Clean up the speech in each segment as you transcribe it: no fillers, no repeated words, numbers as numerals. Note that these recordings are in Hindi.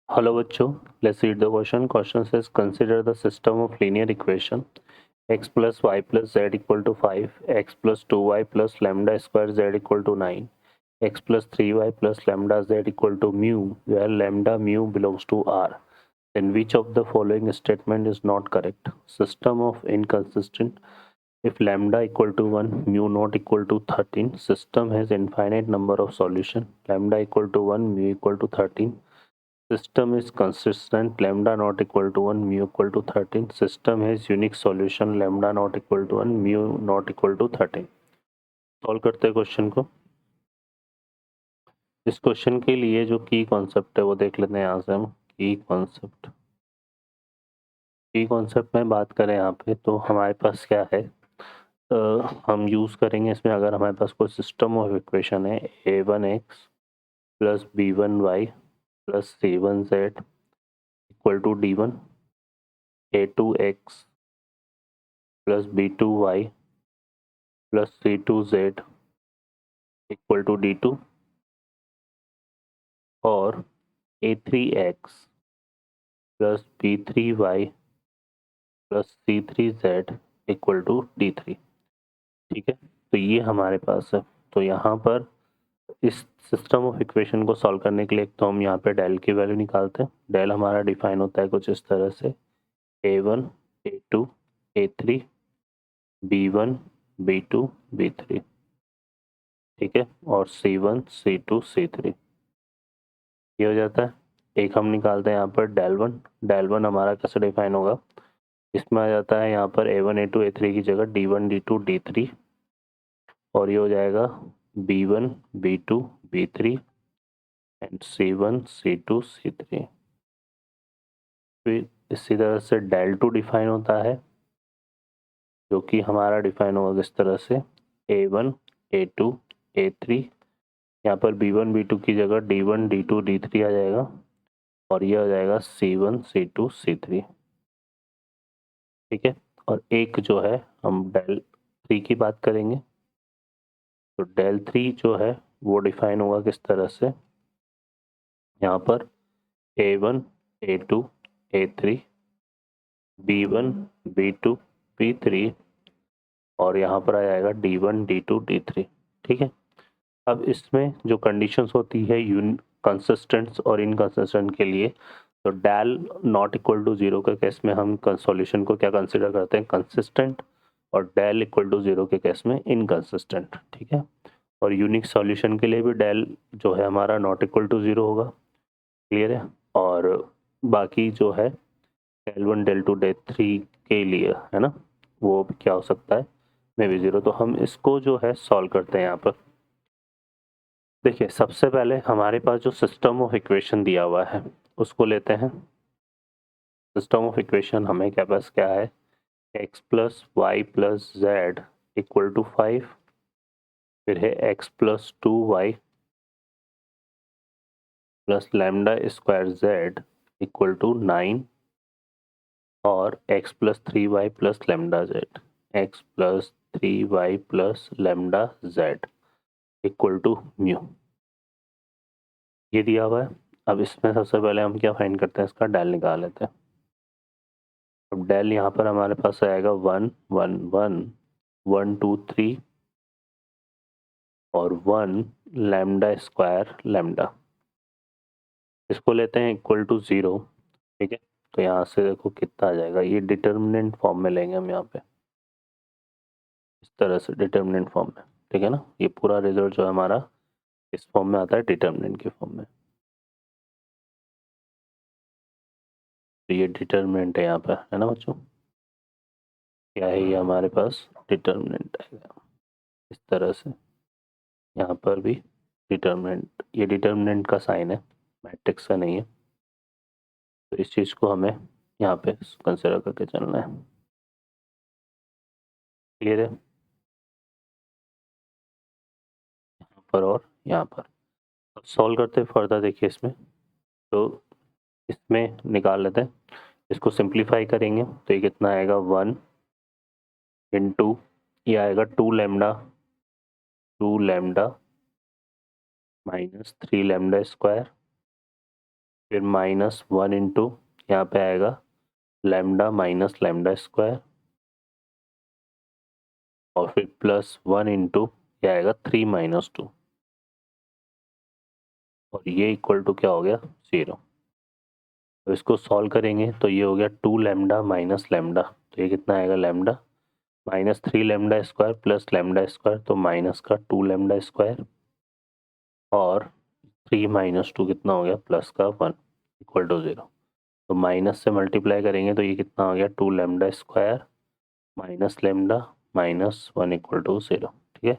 Hello बच्चों, let's read the question. Question says consider the system of linear equation x plus y plus z equal to 5, x plus 2y plus lambda square z equal to 9, x plus 3y plus lambda z equal to mu, where lambda mu belongs to R. Then which of the following statement is not correct? System of inconsistent. If lambda equal to 1, mu not equal to 13, system has infinite number of solution. Lambda equal to 1, mu equal to 13. System is consistent, lambda not equal to 1, mu equal to 13. System has unique solution, lambda not equal to 1, mu not equal to 13. Solve करते हैं क्वेश्चन को। इस क्वेश्चन के लिए जो की कॉन्सेप्ट है वो देख लेते हैं यहाँ से हम। की कॉन्सेप्ट में बात करें यहाँ पे तो हमारे पास क्या है, हम यूज़ करेंगे इसमें। अगर हमारे पास कोई सिस्टम ऑफ इक्वेशन है a1x plus b1y plus c1z equal to d1, a2x plus b2y plus c2z equal to d2 और a3x plus b3y plus c3z equal to d3। ठीक है, तो ये हमारे पास है। तो यहाँ पर इस सिस्टम ऑफ इक्वेशन को सॉल्व करने के लिए तो हम यहाँ पे डेल की वैल्यू निकालते हैं। डेल हमारा डिफाइन होता है कुछ इस तरह से, a1 a2 a3 b1 b2 b3। ठीक है, और c1 c2 c3 ये हो जाता है। एक हम निकालते हैं यहाँ पर डेल वन हमारा कैसे डिफाइन होगा, इसमें आ जाता है यहाँ पर a1 a2 a3 की जगह d1 d2 d3, और ये हो जाएगा b1 b2 b3 and c1 c2 c3। फिर इसी तरह से डेल टू डिफाइन होता है, जो कि हमारा डिफाइन होगा किस तरह से, a1 a2 a3, यहाँ पर b1 b2 की जगह d1 d2 d3 आ जाएगा, और ये आ जाएगा c1 c2 c3। ठीक है, और एक जो है हम डेल 3 की बात करेंगे। तो डेल 3 जो है वो डिफाइन होगा किस तरह से, यहाँ पर a1 a2 a3 b1 b2 b3, और यहाँ पर आ जाएगा d1 d2 d3। ठीक है, अब इसमें जो कंडीशंस होती है कंसिस्टेंट और इनकंसिस्टेंट के लिए, तो डेल नॉट इक्वल टू 0 के केस में हम सॉल्यूशन को क्या कंसिडर करते हैं, कंसिस्टेंट, और डेल इक्वल टू 0 के केस में इनकंसिस्टेंट। ठीक है, और यूनिक सॉल्यूशन के लिए भी डेल जो है हमारा नॉट इक्वल टू 0 होगा। क्लियर है, और बाकी जो है डेल 1 डेल 2 डेल 3 के लिए है ना, वो भी क्या हो सकता है, मे बी 0। तो हम इसको जो है सॉल्व करते हैं यहाँ पर। देखिए, सबसे पहले हमारे पास जो सिस्टम ऑफ इक्वेशन दिया हुआ है उसको लेते हैं। सिस्टम ऑफ इक्वेशन हमें क्या पास क्या है, x plus y plus z equal to 5, फिर है x plus 2y plus lambda square z equal to 9, और x plus 3y plus lambda z, x plus 3y plus lambda z equal to mu, ये दिया हुआ है। अब इसमें सबसे पहले हम क्या फाइंड करते हैं, इसका डेल निकाल लेते हैं। अब डेल यहाँ पर हमारे पास आएगा 1 1 1 1 2 3 और 1 लैम्डा स्क्वायर लैम्डा, इसको लेते हैं इक्वल टू 0। ठीक है, तो यहाँ से देखो कितना आ जाएगा, ये डिटर्मिनेंट फॉर्म में लेंगे हम यहाँ पे, इस तरह से डिटर्मिनेंट फॉर्म में। ठीक है ना, ये पूरा रिजल्ट जो है हमारा इस फॉर्म में आता है, डिटर्मिनेंट के फॉर्म में। तो ये डिटर्मिनेंट है यहाँ पर, है ना बच्चों, क्या है ये हमारे पास डिटर्मिनेंट आएगा इस तरह से। यहाँ पर भी डिटर्मिनेंट, ये डिटर्मिनेंट का साइन है, मैट्रिक्स का नहीं है। तो इस चीज़ को हमें यहाँ पे कंसिडर करके चलना है। क्लियर है, यहाँ पर और यहाँ पर। सॉल्व करते फर्दर, देखिए इसमें तो इसमें निकाल लेते हैं, इसको सिंप्लीफाई करेंगे तो ये कितना आएगा, 1 इंटू ये आएगा 2 लैम्डा माइनस 3 लैम्डा स्क्वायर फिर -1 इंटू यहाँ पे आएगा लैम्डा माइनस लैम्डा स्क्वायर और फिर +1 इंटू क्या आएगा 3 - 2 और ये इक्वल टू क्या हो गया 0। तो इसको सॉल्व करेंगे तो ये हो गया 2 लैम्डा माइनस लैम्डा, तो ये कितना आएगा lambda -3 lambda square plus lambda square, तो माइनस का 2 लैम्डा स्क्वायर और 3 - 2 कितना हो गया प्लस का 1 इक्वल टू 0। तो माइनस से मल्टीप्लाई करेंगे तो ये कितना हो गया 2 lambda square minus lambda -1 equal to 0। ठीक है,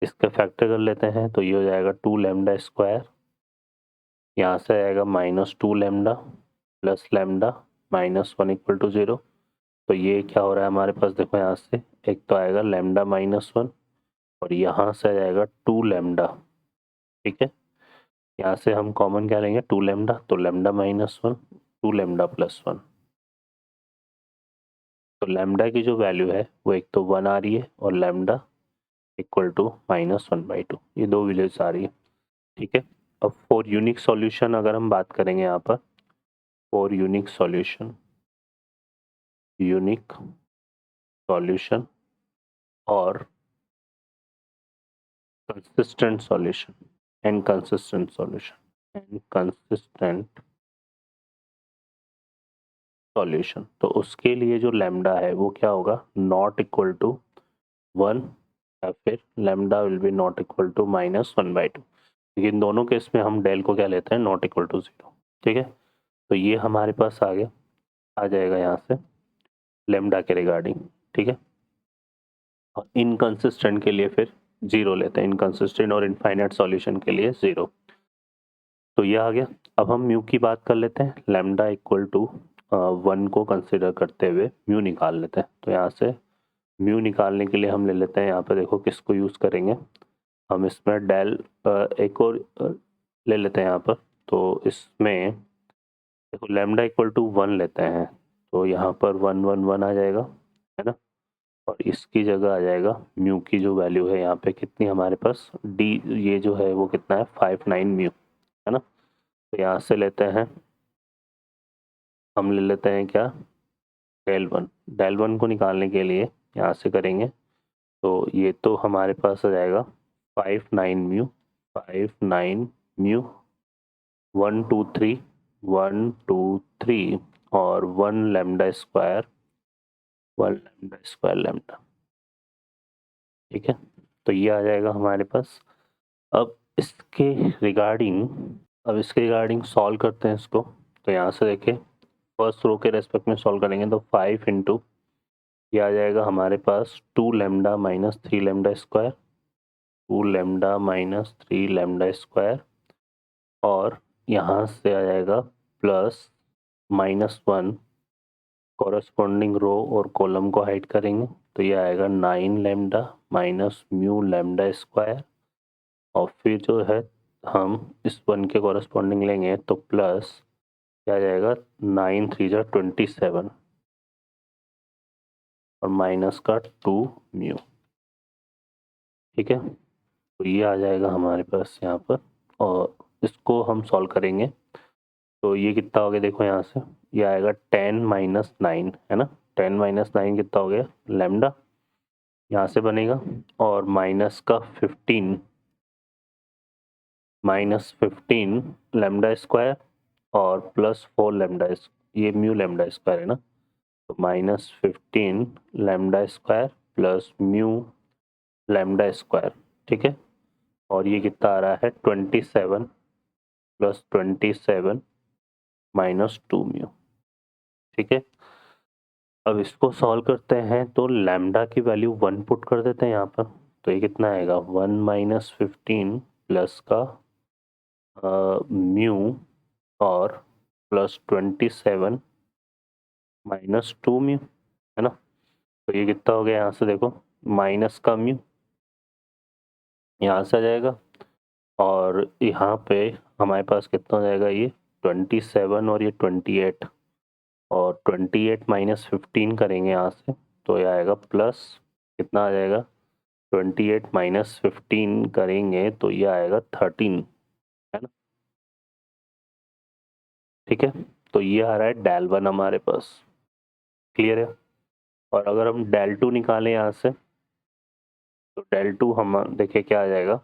इसका फैक्टर कर लेते हैं तो ये हो जाएगा 2 लैम्डा स्क्वायर, यहाँ से आएगा -2 lambda plus lambda -1 equal to 0। तो ये क्या हो रहा है हमारे पास, देखो यहाँ से एक तो आएगा लैम्डा -1 और यहाँ से आ जाएगा 2 लैम्डा। ठीक है, यहाँ से हम कॉमन क्या लेंगे 2 लैम्डा, तो लैम्डा -1 2 लैम्डा +1। तो लैम्डा की जो वैल्यू है वो एक तो 1 आ रही है और लैम्डा इक्वल टू -1/2, ये दो वैल्यूज आ रही है। ठीक है, अब फॉर यूनिक सॉल्यूशन अगर हम बात करेंगे यहाँ पर, फॉर यूनिक सॉल्यूशन और consistent solution and consistent solution, तो उसके लिए जो लैम्डा है वो क्या होगा नॉट इक्वल टू 1 या फिर lambda will be not equal to -1/2। लेकिन दोनों केस में हम डेल को क्या लेते हैं नॉट इक्वल टू 0। ठीक है, तो ये हमारे पास आ गया, आ जाएगा यहाँ से लैम्डा के रिगार्डिंग। ठीक है, और इनकंसिस्टेंट के लिए फिर 0 लेते हैं, इनकंसिस्टेंट और इनफाइनाइट सॉल्यूशन के लिए 0। तो ये आ गया। अब हम म्यू की बात कर लेते हैं, लैम्डा इक्वल टू 1 को कंसिडर करते हुए म्यू निकाल लेते हैं। तो यहाँ से म्यू निकालने के लिए हम ले लेते हैं, यहाँ पे देखो किसको यूज़ करेंगे हम, इसमें डेल एक और ले लेते हैं यहाँ पर। तो इसमें देखो लैम्डा इक्वल टू 1 लेते हैं, तो यहाँ पर 1 1 1 आ जाएगा, है ना। और इसकी जगह आ जाएगा म्यू की जो वैल्यू है यहाँ पे कितनी हमारे पास डी, ये जो है वो कितना है 59 म्यू, है ना। तो यहाँ से लेते हैं, हम ले लेते हैं क्या डेल वन को निकालने के लिए यहाँ से करेंगे तो ये तो हमारे पास आ जाएगा 59 म्यू, 59 म्यू 1 2 3 1 2 3 और 1 lambda square, 1 lambda square lambda. ठीक है, तो ये आ जाएगा हमारे पास। अब इसके रिगार्डिंग अब इसके रिगार्डिंग सॉल्व करते हैं इसको। तो यहाँ से देखिए फर्स्ट रो के रेस्पेक्ट में सॉल्व करेंगे तो 5 इंटू ये आ जाएगा हमारे पास 2 lambda minus 3 lambda square, 2 lambda minus 3 lambda square और यहाँ से आ जाएगा प्लस -1, कॉरस्पॉन्डिंग रो और कॉलम को हाइड करेंगे तो ये आएगा 9 lambda minus mu lambda square और फिर जो है हम इस 1 के कॉरस्पॉन्डिंग लेंगे तो प्लस क्या आ जाएगा 9 3 जा 27 और माइनस का 2 म्यू। ठीक है, तो ये आ जाएगा हमारे पास यहाँ पर और इसको हम सॉल्व करेंगे तो ये कितना हो गया देखो यहाँ से ये आएगा 10 - 9, है ना। 10 - 9 कितना हो गया लैम्डा, यहाँ से बनेगा और माइनस का 15 लैम्डा स्क्वायर और +4 लैम्डा, ये म्यू लैम्डा स्क्वायर है ना, तो -15 lambda square plus mu lambda square. ठीक है, और ये कितना आ रहा है 27 + 27 -2 म्यू। ठीक है, अब इसको सॉल्व करते हैं तो लैम्डा की वैल्यू 1 पुट कर देते हैं यहाँ पर, तो ये कितना आएगा 1 - 15 प्लस का म्यू और +27 -2 म्यू, है ना। तो ये कितना हो गया यहाँ से देखो माइनस का म्यू यहाँ से आ जाएगा और यहाँ पे हमारे पास कितना हो जाएगा ये 27 और ये 28 और 28 - 15 करेंगे यहाँ से तो ये आएगा प्लस कितना आ जाएगा 28 - 15 करेंगे तो ये आएगा 13, है ना। ठीक है, तो ये आ रहा है डेल 1 हमारे पास, क्लियर है। और अगर हम डेल 2 निकालें यहाँ से, तो डेल 2 हम देखिए क्या आ जाएगा,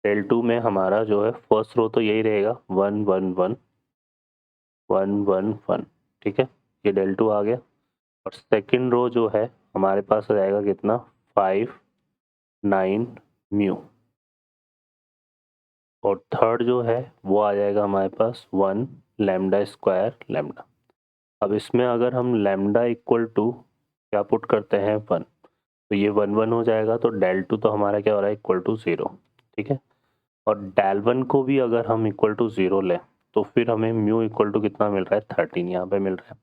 डेल 2 में हमारा जो है फर्स्ट रो तो यही रहेगा 1 1 1 1 1 1, ठीक है, ये डेल 2 आ गया। और सेकंड रो जो है हमारे पास आ जाएगा कितना, 5 9 म्यू। और थर्ड जो है वो आ जाएगा हमारे पास 1 लैम्डा स्क्वायर लैम्डा। अब इसमें अगर हम लैम्डा इक्वल टू क्या पुट करते हैं 1, तो ये 1 1 हो जाएगा, तो डेल 2 तो हमारा क्या हो रहा है इक्वल टू 0, ठीक है। और डेल 1 को भी अगर हम इक्वल टू 0 लें, तो फिर हमें म्यू इक्वल टू कितना मिल रहा है, 13 यहाँ पे मिल रहा है।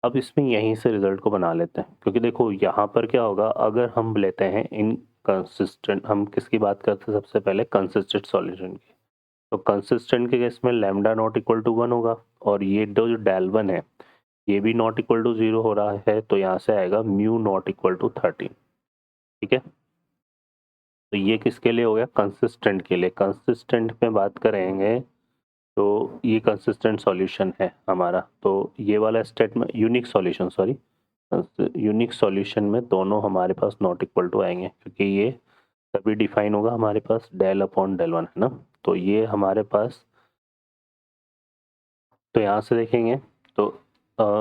अब इसमें यहीं से रिजल्ट को बना लेते हैं, क्योंकि देखो यहाँ पर क्या होगा, अगर हम लेते हैं इनकंसिस्टेंट, हम किसकी बात करते हैं सबसे पहले, कंसिस्टेंट सॉल्यूशन की। तो कंसिस्टेंट के केस में लैम्डा नॉट इक्वल टू 1 होगा, और ये जो डेल 1 है ये भी नॉट इक्वल टू 0 हो रहा है, तो यहाँ से आएगा म्यू नॉट इक्वल टू 13, ठीक है। तो ये किसके लिए हो गया, कंसिस्टेंट के लिए। कंसिस्टेंट में बात करेंगे तो ये कंसिस्टेंट सॉल्यूशन है हमारा, तो ये वाला statement unique solution, sorry, unique solution में दोनों हमारे पास नॉट इक्वल टू आएंगे, क्योंकि ये तभी डिफाइन होगा हमारे पास डेल अपॉन डेल 1 है ना। तो ये हमारे पास, तो यहाँ से देखेंगे तो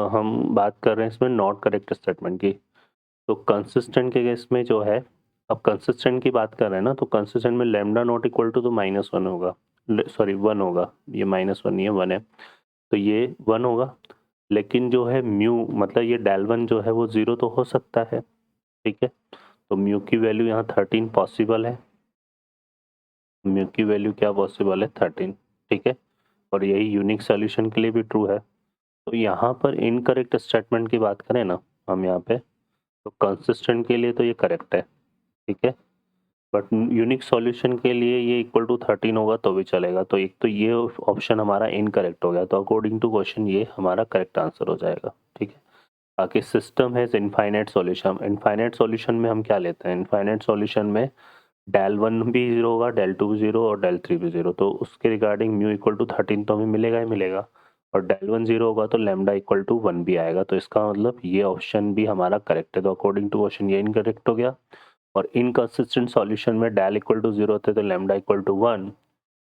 हम बात कर रहे हैं इसमें नॉट करेक्ट स्टेटमेंट की। तो कंसिस्टेंट के केस में जो है, अब कंसिस्टेंट की बात कर रहे हैं ना, तो कंसिस्टेंट में लैम्डा नॉट इक्वल टू तो -1 होगा, सॉरी 1 होगा, ये -1 नहीं है 1 है, तो ये 1 होगा। लेकिन जो है म्यू मतलब ये डेल 1 जो है वो 0 तो हो सकता है, ठीक है। तो म्यू की वैल्यू यहाँ 13 पॉसिबल है, म्यू की वैल्यू क्या पॉसिबल है, 13, ठीक है। और यही यूनिक सॉल्यूशन के लिए भी ट्रू है। तो यहाँ पर इनकरेक्ट स्टेटमेंट की बात करें ना हम यहाँ पे, तो कंसिस्टेंट के लिए तो ये करेक्ट है, ठीक है। बट यूनिक सॉल्यूशन के लिए ये इक्वल टू 13 होगा तो भी चलेगा। तो एक तो ये ऑप्शन हमारा इनकरेक्ट हो गया, तो अकॉर्डिंग टू क्वेश्चन ये हमारा करेक्ट आंसर हो जाएगा, ठीक है। बाकी सिस्टम है इनफाइनाइट सॉल्यूशन। इनफाइनाइट सॉल्यूशन में हम क्या लेते हैं, इनफाइनाइट सॉल्यूशन में डेल 1 भी 0 होगा, डेल 2 भी 0 और डेल 3 भी 0, तो उसके रिगार्डिंग म्यू इक्वल टू 13 तो हमें मिलेगा ही मिलेगा। और डेल 1 0 होगा तो लैम्डा इक्वल टू 1 भी आएगा, तो इसका मतलब ये ऑप्शन भी हमारा करेक्ट है। तो अकॉर्डिंग टू क्वेश्चन ये इनकरेक्ट हो गया। और इनकंसिस्टेंट सॉल्यूशन में डेल इक्वल टू 0 होते तो लैम्डा इक्वल टू 1,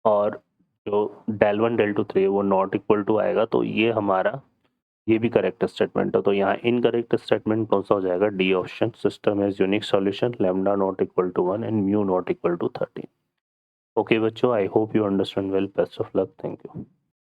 और जो डेल 1 डेल 2 3 है वो नॉट इक्वल टू आएगा, तो ये हमारा ये भी करेक्ट स्टेटमेंट है। तो यहाँ इनकरेक्ट स्टेटमेंट कौन सा हो जाएगा, D option, system has unique solution lambda not equal to 1 and mu not equal to 13। Okay बच्चों, I hope you understand well, best of luck, thank you.